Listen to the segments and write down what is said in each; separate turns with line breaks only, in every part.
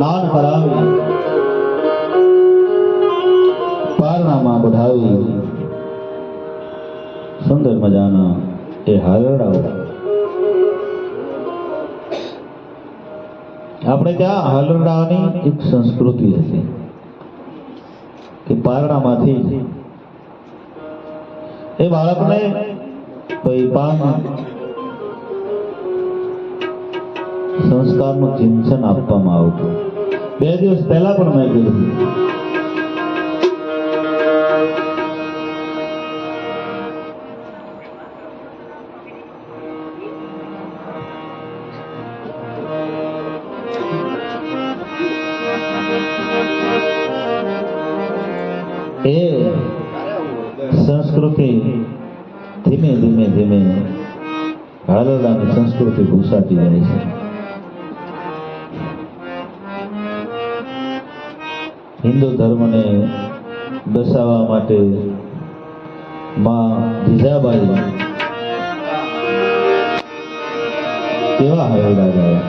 સ્નાન કરાવી પારણામાં બધાવી સુંદર મજાના એ હાલરડાઓ આપણે ત્યાં હાલરડાની એક સંસ્કૃતિ હતી કે પારણામાંથી એ બાળકને પાન સંસ્કારનું ચિંતન આપવામાં આવતું. 2 દિવસ પહેલા પણ મેં કીધું એ સંસ્કૃતિ ધીમે ધીમે ધીમે હાલરડાની સંસ્કૃતિ ભૂસાતી જાય છે. હિન્દુ ધર્મને દર્શાવવા માટે માં જીજાબાઈ કેવા હાલરડા ગયા.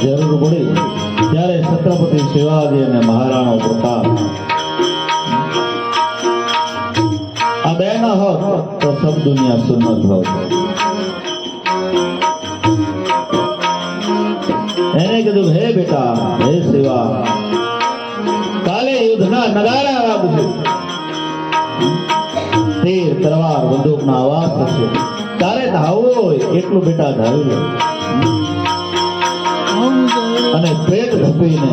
જરૂર પડી ત્યારે છત્રપતિ શિવાજી અને મહારાણા પ્રતાપ આ બે ના હોત તો સબ દુનિયા સુન્નત હોત. એને કીધું, હે બેટા, હે શિવા, કાલે યુદ્ધના નગારા વાગશે, તીર તલવાર બંદૂકના અવાજ થશે, તારે ધાવવું હોય એટલું બેટા ધાવી લે. અને પેટ ધપીને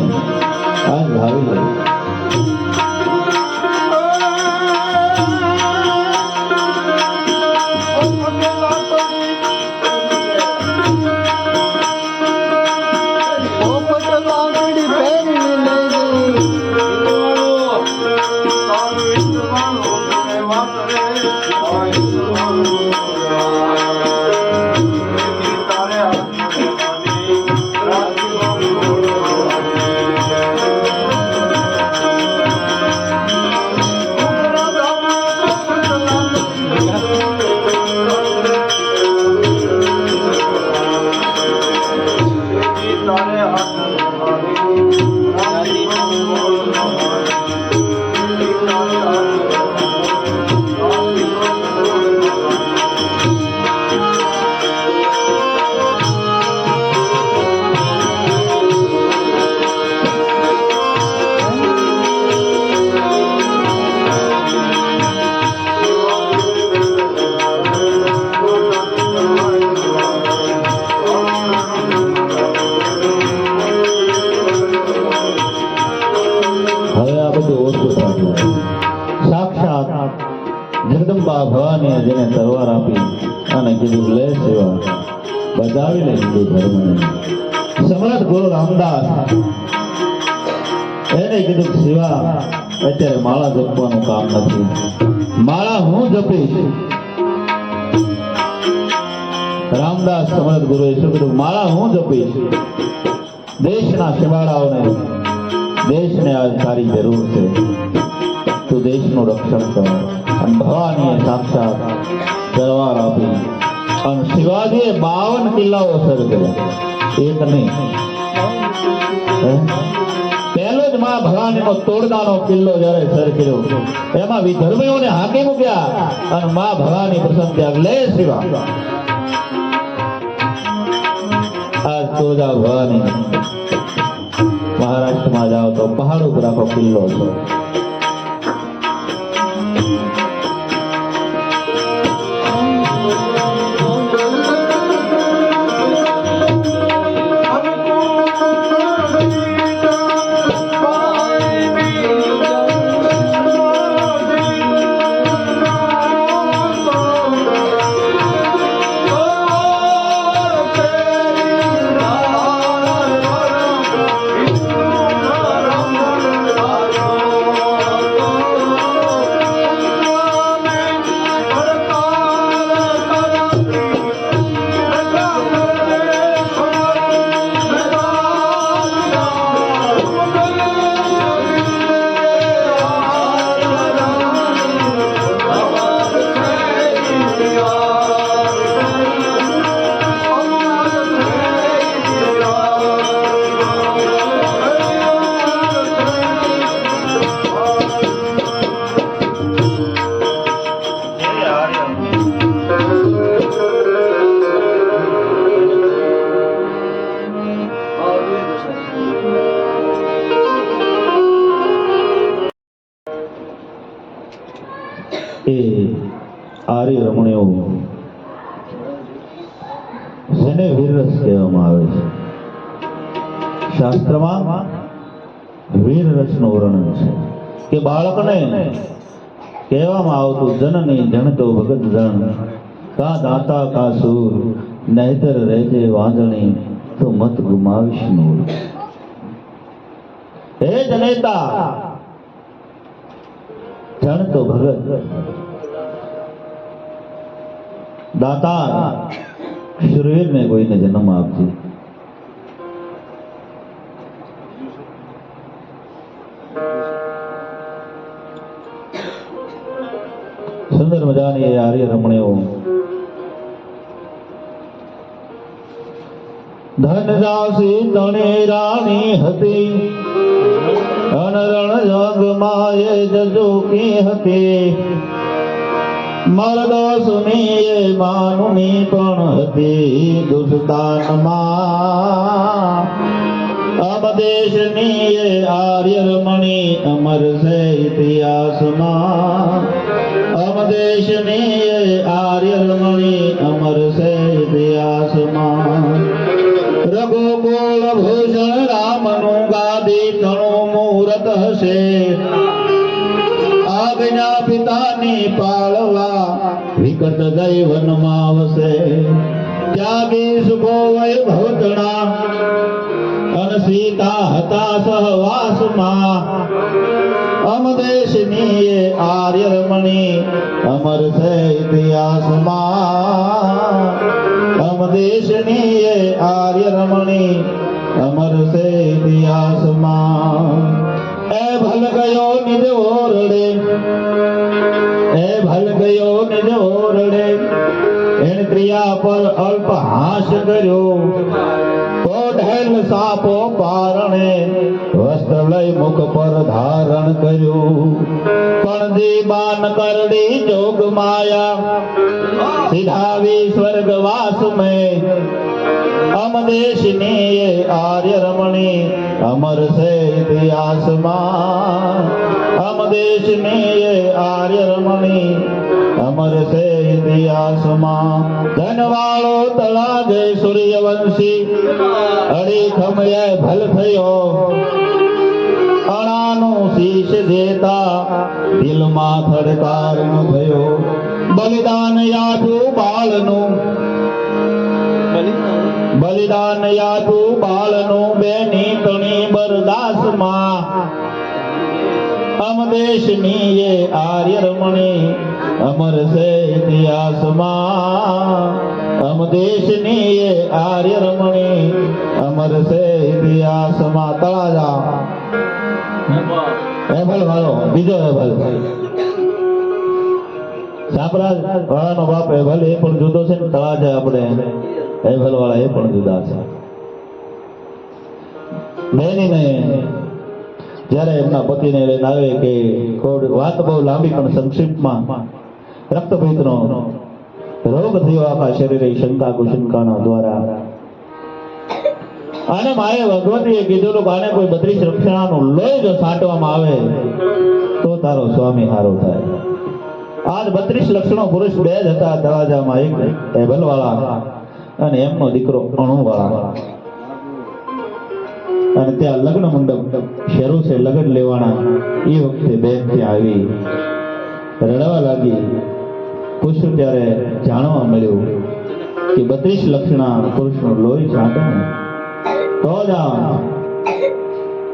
આજ ભાવી ગઈ. જગદંબા ભવાનીએ જેને તલવાર આપી અને કીધું લે સેવા બજાવી લે હિન્દુ ધર્મને. સમ્રાટ ગુરુ રામદાસ એને કીધું સેવા અત્યારે માળા જપવાનું કામ નથી, માળા હું જપીશ. રામદાસ સમ્રાટ ગુરુએ શું કીધું? માળા હું જપીશ. દેશના શિવાળાઓને દેશને આજ તારી જરૂર છે, તું દેશનું રક્ષણ કર. અને ભવાનીએ સાક્ષાત તલવાર આપી અને શિવાજીએ 52 કિલ્લાઓ સર કર્યા, એક નહીં. પહેલો જ માં ભવાનીનો તોડદાનો કિલ્લો જ્યારે સર કર્યો એમાં વિધર્મીઓને હાકી મૂક્યા અને માં ભવાની પ્રસન્ન થયા. લે શિવા આજ તોજા ભવાની મહારાષ્ટ્રમાં જાઓ તો પહાડ ઉપર આખો કિલ્લો છે. એ આર્ય રમણીઓ જેને વીરરસ કહેવામાં આવે છે. શાસ્ત્રમાં વીરરસનું વર્ણન છે કે બાળકને કહેવામાં આવતું જનની જણતો ભગત જણ કા દાતા કા સૂર નહીતર રહેજે વાંજણી તો મત ગુમાવીશ નૂર. હે જનેતા જણતો ભગત દાતા શૂરવીરને કોઈને જન્મ આપજે. સુંદર મજાની એ આર્ય રમણીઓ ધનદાસી તણે રાણી હતી અનરણ જગમાં એ જજુકી હતી. મરદો સુની એ માનુની પણ હતી દુસ્તાનમાં. અમ દેશની એ આર્ય રમણી અમર છે ઇતિહાસમાં. અમ દેશની એ આર્ય રમણી અમર છે ઇતિહાસમાં. રઘુકુળ ભૂષણ છે આજ્ઞા પિતાની પાળવા વિકટ ગઈ વનમાં વસે ત્યાગી સુખો વૈભવતણા અન સીતા હતા સહવાસમાં અમદેશની એ આર્ય રમણી અમર છે ઇતિહાસમાં અમદેશની એ આર્ય રમણી અમર છે ઇતિહાસમાં એ ભલ ગયો નિજ ઓરડે એ ભલ ગયો નિજ ઓરડે એણ ક્રિયા પર અલ્પ હાસ કર્યો તો ઢેલ સાપો પારણે વસ્ત્ર લઈ મુખ પર ધારણ કર્યું પણ દીબાન કરડી જોગ માયા સિધાવી સ્વર્ગવાસ મેં અમદેશની એ આર્ય રમણી અમર છે ઇતિહાસમાં અમદેશની એ આર્ય રમણી અમર છે ઇતિહાસમાં ધનવાળો તળાગે સૂર્યવંશી અડી ખમયે ભલ થયો અણાનું શીશ દેતા દિલમાં થડકાર ન થયો બલિદાન યાદું બાળનું બલિદાન યાદું બાળનું બેની તણી બરદાસમાં અમદેશની એ આર્ય રમણી અમર છે ઇતિહાસમાં અમદેશની એ આર્ય રમણી અમર છે ઇતિહાસમાં તળાજા એભલ વાળો બીજો એભલ સાપરાજ વાળાનો બાપ એભલ એ પણ જુદો છે ને તળાજા આપણે એભલ વાળા એ પણ જુદા છે બેનીને જ્યારે એમના પતિને લઈને આવે કે વાત બહુ લાંબી પણ સંક્ષિપ્તમાં રક્તપિત્તનો રોગ થયો આખા શરીરે શંકા કુશંકાના દ્વારા અને માએ ભગવતીએ કીધું કે આને કોઈ 32 રક્ષણાનું લોહી જો છાંટવામાં આવે તો તારો સ્વામી હારો થાય આજ 32 લક્ષણો પુરુષ બે જ હતા તળાજામાં એક એભલવાળા અને એમનો દીકરો અણુવાળા અને ત્યાં લગ્ન મંડપ શરૂ છે લગ્ન લેવાના એ વખતે બેન ત્યાં આવી રડવા લાગી પૂછ્યું ત્યારે જાણવા મળ્યું કે 32 લક્ષણા પુરુષનું લોહી છાંટે ને તો જ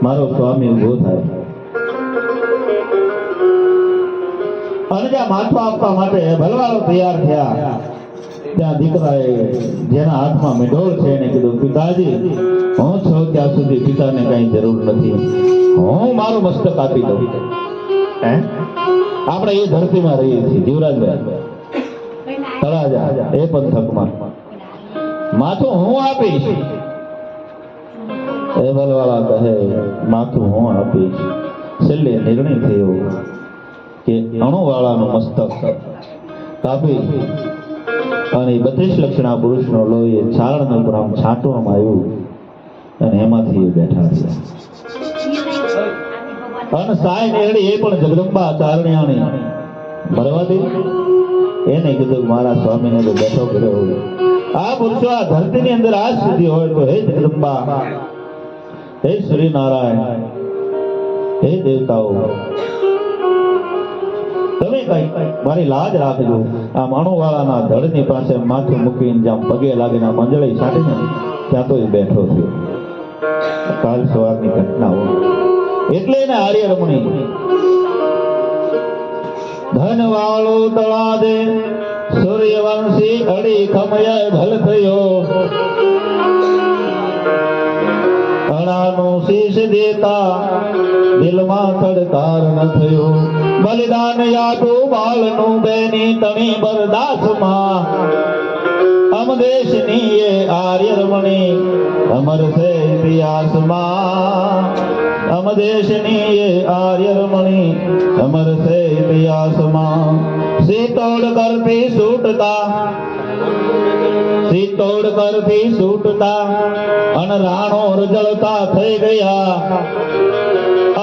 મારો સ્વામી ઉભો થાય અને જ્યાં માથું આપવા માટે ભલવાળો તૈયાર થયા ત્યાં દીકરાએ જેના હાથમાં મેઢોળ છે એને કીધું પિતાજી હું છું ત્યાં સુધી પિતાને કઈ જરૂર નથી હું મારું મસ્તક આપી દઉં આપણે એ ધરતીમાં રહીએ છીએ જીવરાજભાઈ તળાજા એ પંથકમાં માથું હું આપીશ એ બલવાળા કહે માથું હું આપીશ છેલ્લે નિર્ણય થયો કે અણુવાળાનું મસ્તક કાપી અને 32 લક્ષણા પુરુષનો લોહી ચારણનું ઉપર આમ છાંટવામાં આવ્યું અને એમાંથી એ બેઠા છે અને સાય નેહડી એ પણ જગદંબા ચારણિયાણી મરવા દે એને કીધું મારા સ્વામીને તો બેઠો કર્યો આ પુરુષો આ ધરતીની અંદર આજ સુધી હોય તો હે જગદંબા હે શ્રી નારાયણ હે દેવતાઓ તમે કઈ મારી લાજ રાખજો આ અણુવાળાના ધડની પાસે માથું મૂકીને જ્યાં પગે લાગીને મંજળી છાંટીને ત્યાં તો એ બેઠો થયો કાલ સવારની ઘટનાઓ એટલે એને આર્ય રમણી ધનવાળો તળાદે સૂર્યવંશી અડી ખમય ભલ થયો અણાનું શીશ દેતા દિલમાં થડકાર ન થયો બલિદાન યાદું બાળનું બેની તણી બરદાસમાં અમદેશની એ આર્ય રમણી અમર છે ઇતિહાસમાં અમદેશની એ આર્ય રમણી અમર છે ઇતિહાસમાં શીતોડ કરતી છૂટતા અન રાણો રજળતા થઈ ગયા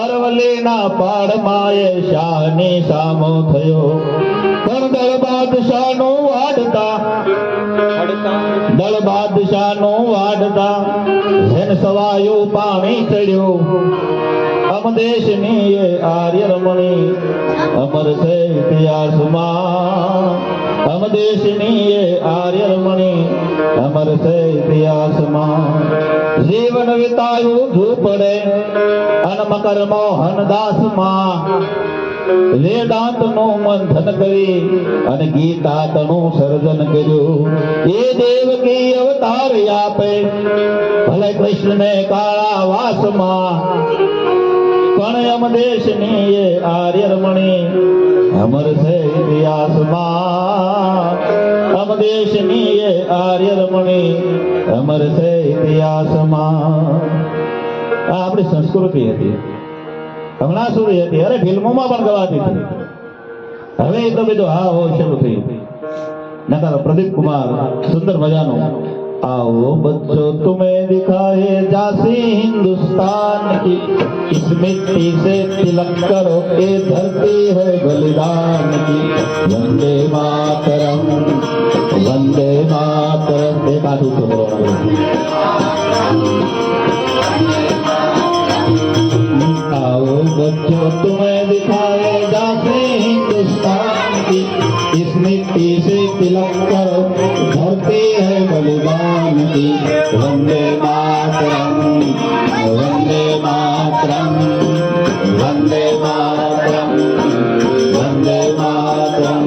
અરવલ્લીના પાડમાં એ શાહની સામો થયો પણ દળ બાદશાહનું વાડતા જેન સવાયું પાણી ચડ્યું આમ દેશની એ આર્ય રમણી અમર છે ઇતિહાસમાં. આમ દેશની એ આર્ય રમણી અમર છે ઇતિહાસમાં. જીવન વિતાયું ઝૂંપડે અન મકર મોહન દાસમાં. વેદાંત નું મંથન કરી અને ગીતાતનું સર્જન કર્યું. એ દેવકી અવતાર આપે ભલે કૃષ્ણને કાળા વાસમાં. પણ અમ દેશની એ આર્ય રમણી અમર છે ઇતિહાસમાં. અમ દેશની એ આર્ય રમણી અમર છે ઇતિહાસમાં. આ આપણી સંસ્કૃતિ હતી, હમણાં સુધી હતી. અરે ફિલ્મોમાં પણ ગવાતી હતી. હવે એ તો બધું હા હો શરૂ થયું. નકાર પ્રદીપ કુમાર સુંદર મજાનું आओ बच्चों तुम्हें दिखाए झांसी हिंदुस्तान की. इस मिट्टी से तिलक करो ये धरती है बलिदान की. वंदे मातरम वंदे मातरम. एक हाथ ऊपर करो. आओ बच्चों तुम्हें दिखाए झांसी हिंदुस्तान की. इस मिट्टी से तिलक करो धरती है बलिदान की. वंदे मातरम वंदे मातरम वंदे मातरम वंदे मातरम.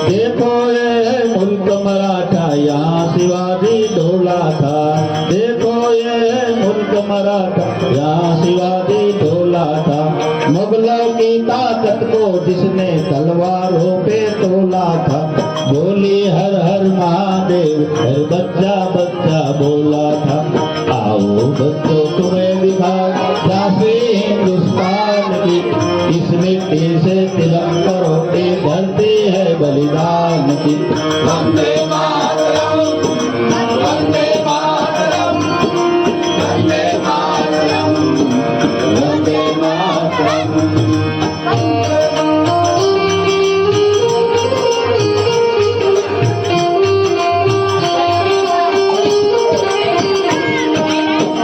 देखो ये मुल्क मराठा यहाँ शिवाजी ढोला था. देखो ये मुल्क मराठा यहाँ शिवाजी ढोला था. मुगलों की ताकत को जिसने तलवारों पे तोला था. बोली हर हर महादेव हर बच्चा बच्चा बोला था. आओ बच्चों तुम्हें दिखाओ झांसी हिंदुस्तान की. इस मिट्टी से तिलक करो ये धरती है बलिदान की. वंदे मातरम वंदे मातरम वंदे मातरम वंदे मातरम.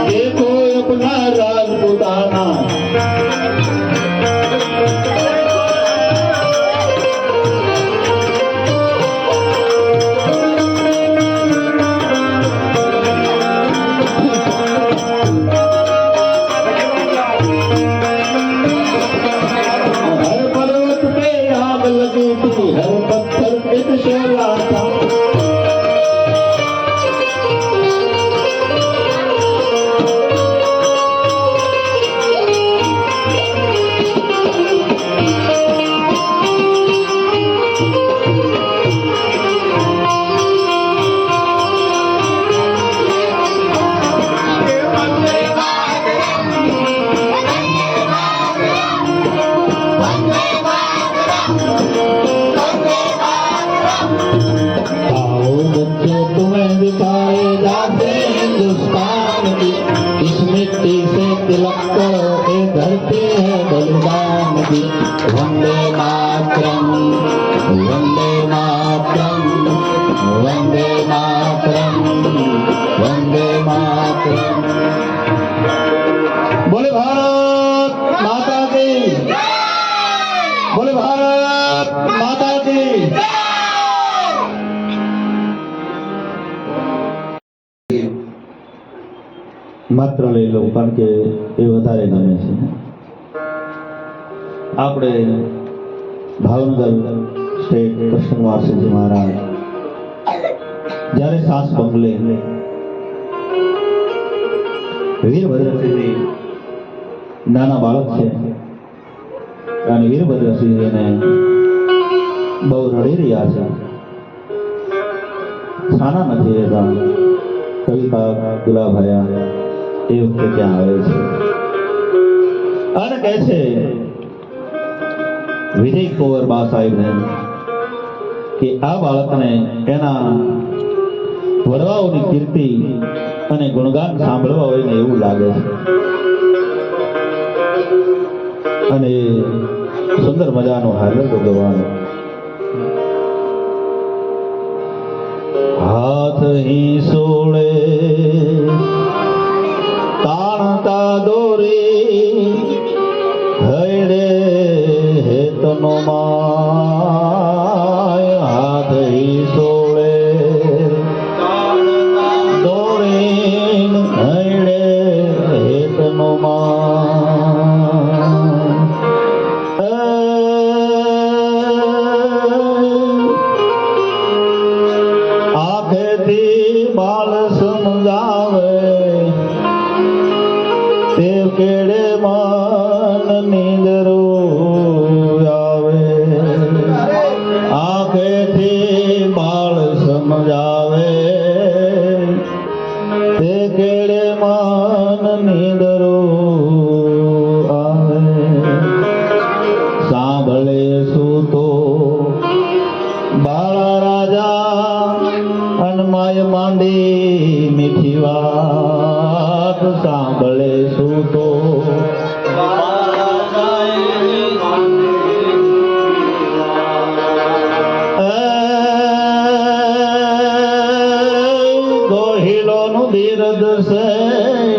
देखो अपना राजपुताना. हर पर्वत पे आग लगी थी, हर पत्थर पे शोला था. आओ बच्चों तुम्हें दिखाए झांसी हिंदुस्तान की. इस मिट्टी से तिलक करो ये धरती है बलिदान की. वंदे मातरम वंदे मातरम वंदे मातरम वंदे मातरम. बोले भारत माता की. बोले भारत माता की. માત્ર લઈ લો કારણ કે એ વધારે ગમે છે. આપણે ભાવનગર સ્ટેટ કૃષ્ણવાસજી મહારાજ જ્યારે સાસ બંગલે વીરભદ્રસિંહજી નાના બાળક છે અને વીરભદ્રસિંહજીને બહુ રડી રહ્યા છે. સાના નથી રહેતા. કવિતા ગુલાભાયા એ વખતે ત્યાં આવે છે અને કહે છે વિજય કુંવર બા સાહેબને કે આ બાળકને એના વડવાઓની કીર્તિ અને ગુણગાન સાંભળવા હોય ને એવું લાગે છે. અને સુંદર મજાનો હાલર ભગવાન હાથ હી સોળે તાણતા દોરી હેતનો માય હાથ સોળે દોરીન હૈડે હેતનો આંખેથી બાળ સમજાવે તે કેડે મન નીંદરો આવે આંખેથી બાળ સમજાવે તે કેડે મન નીંદરો આવે સાંભળે સૂતો બાળા રાજા અનમાય માંડી મીઠી વાત સાંભળે સૂતો ગોહિલોનું બિરદ છે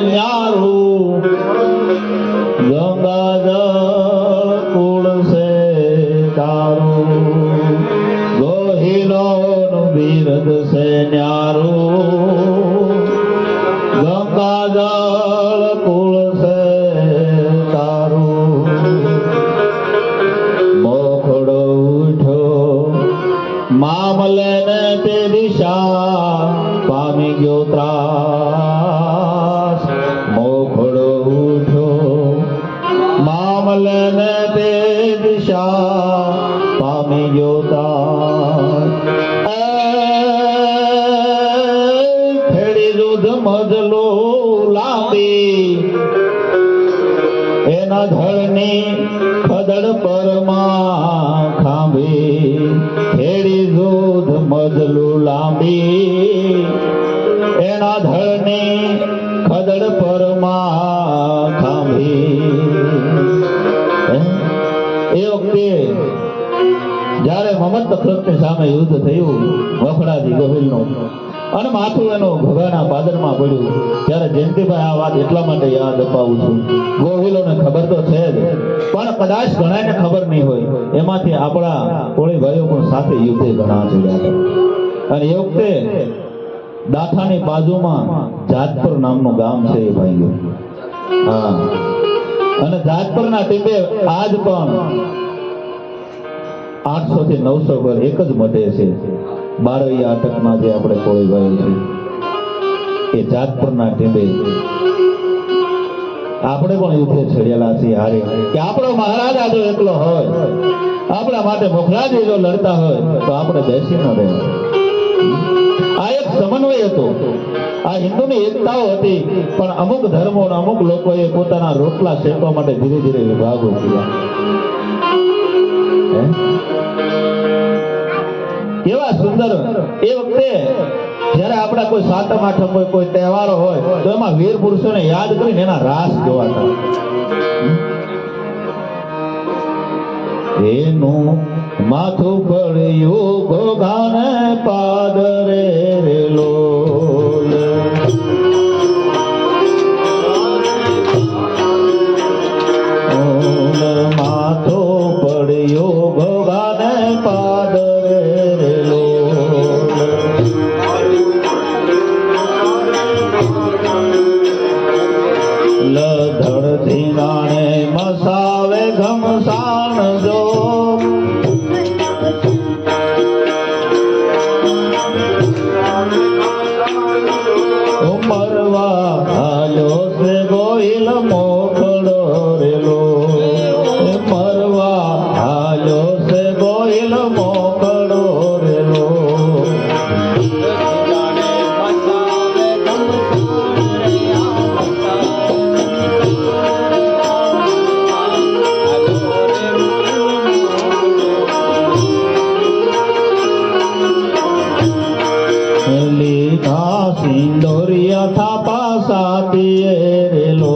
ન્યારું ગંગા જળ કુળ છે તારું ગોહિલોનું બિરદ છે ન્યારું ગંગા જળ કુળ છે તારું મોખડો ઉઠ્યો મામલે ને તે દિશા પામી ગયો ત્રાસ મોખડો ઉઠ્યો મામલે ને તે દિશા પામી ગયો ત્રાસ ખેડી દૂધ મજલો લાંબી એના ધળની ખદડ પરમાં ખાંભી ખેડી દૂધ મજલું લાંબી એના ધળની ખદડ પરમાં ખાંભી એ વખતે જ્યારે મમત તખતની સામે યુદ્ધ થયું વખડાજી ગોહિલનું અને માથું એનું ભગાના પાદરમાં પડ્યું ત્યારે જયંતિભાઈ આ વાત એટલા માટે યાદ અપાવું છું ગોહિલોને ખબર તો છે જ પણ કદાચ ઘણાને ખબર નહીં હોય એમાંથી આપણા કોળી ભાઈઓ પણ સાથે યુદ્ધે ઘણા જોયા અને એ વખતે દાઠાની બાજુમાં જાતપર નામનું ગામ છે એ ભાઈઓ હા અને જાતપરના ટીપે આજ પણ 800 થી 900 પર એક જ મટે છે બારૈયા અટકમાં જે આપણે કોળી ભાઈઓ છે એ જાતપરના ટીપે આપણે પણ યુદ્ધે છેડેલા છીએ હારે કે આપણો મહારાજા જો એકલો હોય આપણા માટે મોખરાજી જો લડતા હોય તો આપણે બેસી ન રહે આ એક સમન્વય હતો આ હિન્દુની એકતાઓ હતી પણ અમુક ધર્મો અને અમુક લોકોએ પોતાના રોટલા શેકવા માટે ધીરે ધીરે વિભાગો કર્યા કેવા સુંદર એ વખતે જ્યારે આપણા કોઈ સાતમ આઠમ હોય કોઈ તહેવારો હોય તો એમાં વીર પુરુષોને યાદ કરીને એના રાસ જોવાતા એનું માથું પડ્યું ઘોઘાને પાદરે રેલો માથો પડ્યો ઘોઘાને પાદરે રેલો લધડથી નાણે મસાવે ઘમસાણ જો મરવા હાલ્યો છે ગોહિલ મોખડો રેલો મરવા હાલ્યો છે ગોહિલ મોખડો રેલો લીધા સિંદોરિયા થાપા સાતીએ રેલો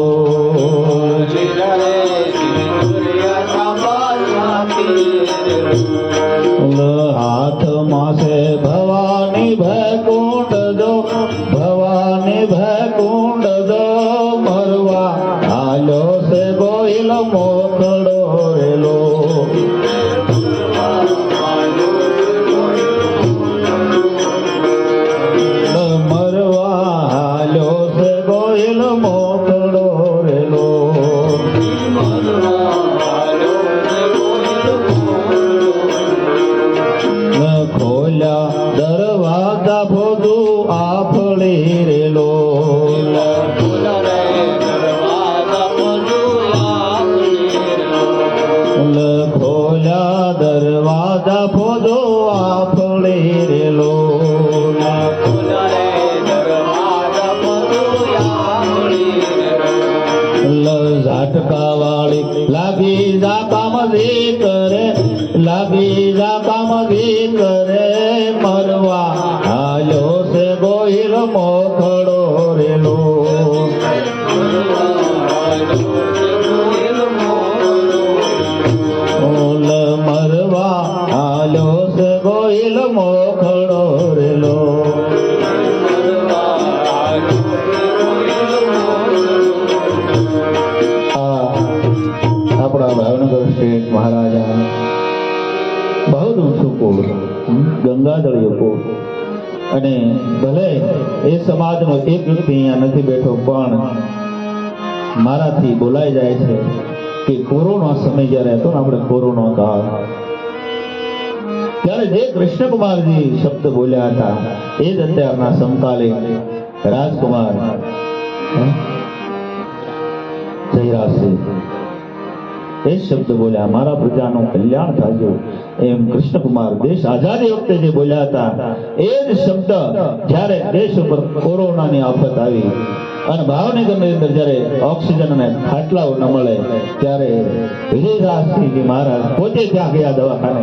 હાથમાં છે ભવાની ભૈકુંડ દો ભવાની ભૈકુંડ દો મરવા હાલ્યો છે ગોહિલ મોખડો રેલો ગોહિલ મોકળો રેલો ખોલ્યા દરવાજા ભોજું આફળી રેલો ખોલ્યા દરવાજા ભોજો આફળી રેલો ઝાટકા વાળી લાગી જા કામ કરે લાગી જા કામ કરે મરવા હાલ્યો છે ગોહિલ મોખડો રેલો મરવા હાલ્યો છે ગોહિલ મોખડો રેલો આપણા ભાવનગર સ્ટેટ મહારાજા બહુ ઊંચું કુળ ગંગાધળીય કુળ અને ભલે એ સમાજનો એક વ્યક્તિ અહીંયા નથી બેઠો પણ મારાથી બોલાઈ જાય છે કે કોરોના સમય જ્યારે હતો ને આપણે કોરોના કાળ ત્યારે જે કૃષ્ણકુમારજી શબ્દ બોલ્યા હતા એ જ અત્યારના સમકાલીન રાજકુમાર જયરાજસિંહ એ શબ્દ બોલ્યા મારા પ્રજાનું કલ્યાણ થાય એમ કૃષ્ણકુમાર દેશ આઝાદી વખતે જે બોલ્યા હતા એ જ શબ્દ જ્યારે દેશ ઉપર કોરોનાની આફત આવી અને ભાવનગરની અંદર જ્યારે ઓક્સિજન અને ખાટલાઓ ન મળે ત્યારે વિજયરાજસિંહજી મહારાજ પોતે ત્યાં ગયા દવાખાને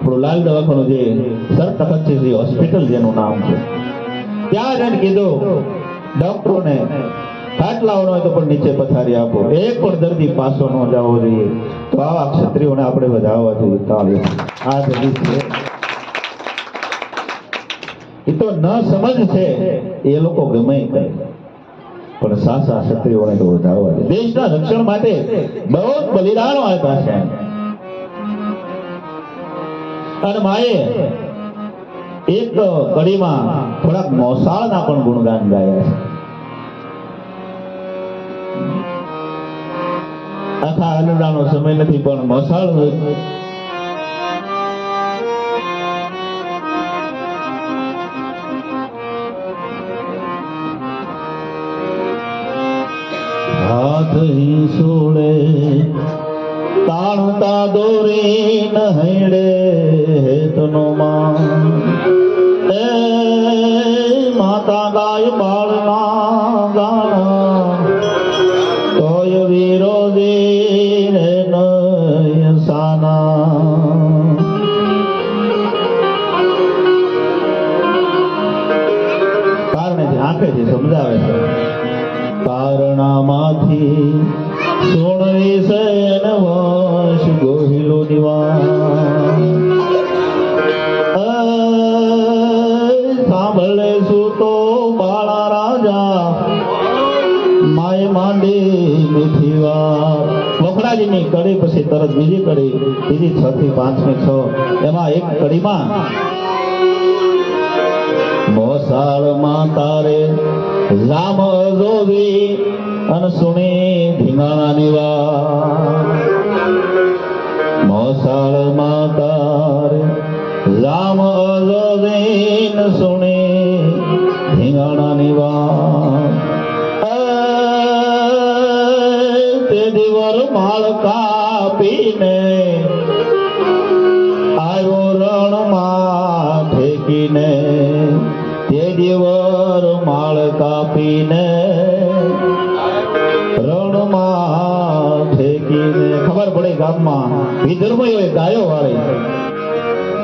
આપણું લાલ દવાખાનું જે સર તખતસિંહજી હોસ્પિટલ જેનું નામ છે ત્યાં જઈને કીધું ડોક્ટરોને ખાટલાઓ હોય તો પણ નીચે પથારી આપો એક પણ દર્દી પાછો ન જવો જોઈએ તો આવા ક્ષત્રિયોને આપણે વધાવવા જોઈએ તાળીઓ આ બધી છે એ તો ન સમજ છે એ લોકો ગમે કરે પણ સાચા ક્ષત્રિયોને તો વધાવવા જોઈએ દેશના રક્ષણ માટે બહુ બલિદાનો આપ્યા છે અને માએ એક કડીમાં થોડાક મોસાળના પણ ગુણગાન ગાયા છે આખા આનંદાનો સમય નથી પણ મોસાળ હાથ હિંસોડે તાણતા દોરી નહેડે હેતનો માં એ માતા ગાય બાળના ગાણા તોય વિરોધી રે નય સાના કારણેથી આંખેથી સમજાવે છે કારણામાંથી સોણવી સેન વંશ ગોહિલો સાંભળે સૂતો બાળા રાજા માય માંડી મીઠી વાર વખડાજીની કડી પછી તરત બીજી કડી બીજી 6 થી 5 ની 6 એમાં એક કડીમાં મોસાળમાં તારે રામ જોવી અને સુણી ધીંગાણાની વાત મોસાળમાં તારે રામ જોવી સુણી ધીંગાણાની વાત તે દિવર માળ કાપીને આવ્યો રણમાં ઠેકીને તે દિવર માળ કાપીને રણમાં ઠેકીને ખબર પડે ગામમાં વિધર્મીઓએ ગાયો વાળી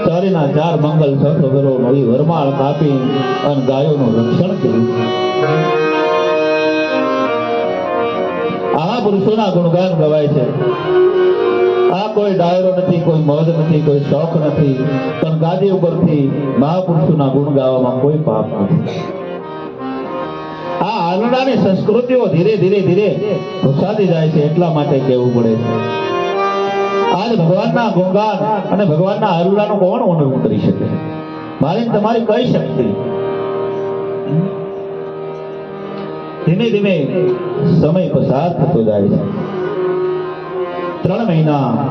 ચારીના 4 મંગલ સત્ર કરો નવી વરમાળ કાપી અને ગાયોનું રક્ષણ કર્યું આ પુરુષોના ગુણગાન ગવાય છે આ કોઈ ડાયરો નથી કોઈ મોજ નથી કોઈ શોખ નથી પણ ગાદી ઉપરથી મહાપુરુષોના ગુણ ગાવામાં કોઈ પાપ નથી આ આનંદાની સંસ્કૃતિઓ ધીરે ધીરે ધીરે ઘુસાતી જાય છે એટલા માટે કહેવું પડે છે આજ ભગવાનના ગુણગાન અને ભગવાનના આરુલાનું કોણ વર્ણન કરી શકે મારી તમારી કઈ શક્તિ ધીમે ધીમે સમય પસાર થતો જાય છે. 3 મહિના